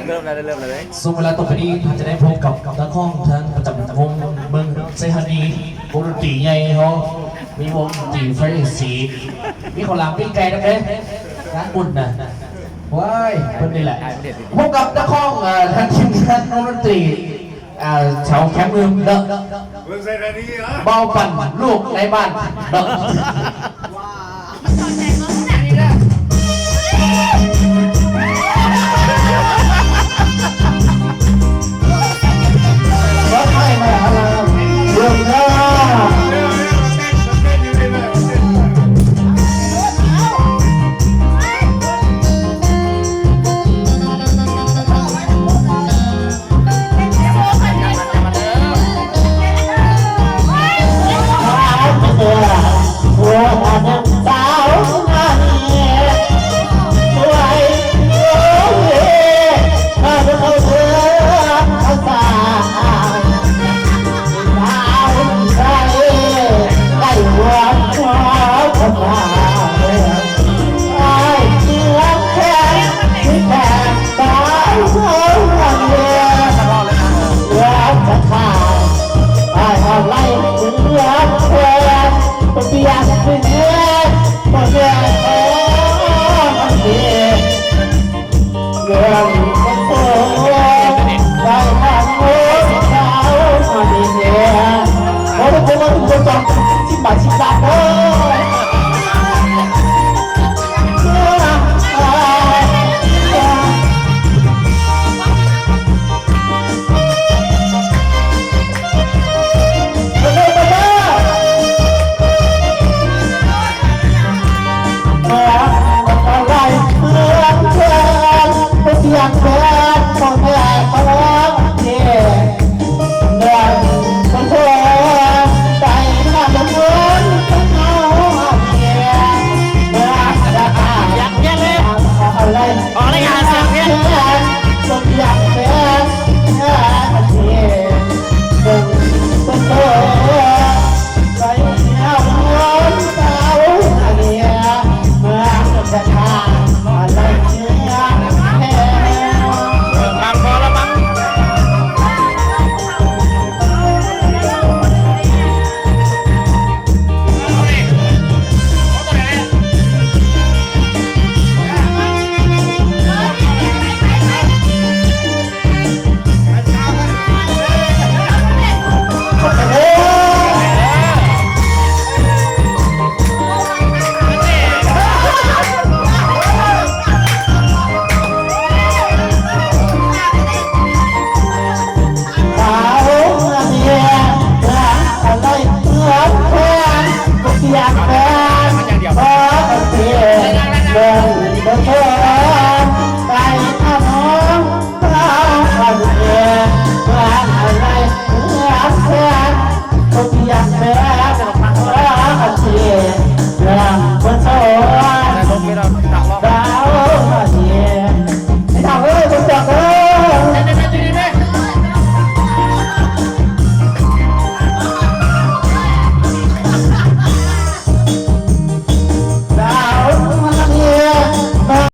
เริ่มแล้วเลยส่วนเวลาต่อไปนี้ท่านจะได้พบกับนักร้องท่านประจำวงเมืองเซฮันนีวงดนตรีใหญ่เขามีวงดนตรีไฟสีมีคนหลังปิ้งไก่นะเพื่อนร้านบุญนะว้ายคนนี้แหละพบกับนักร้องท่านทีมงานวงดนตรีชาวแคมป์เมืองเด้อเบาปั่นลูกในบ้านเด้ออยากแพ้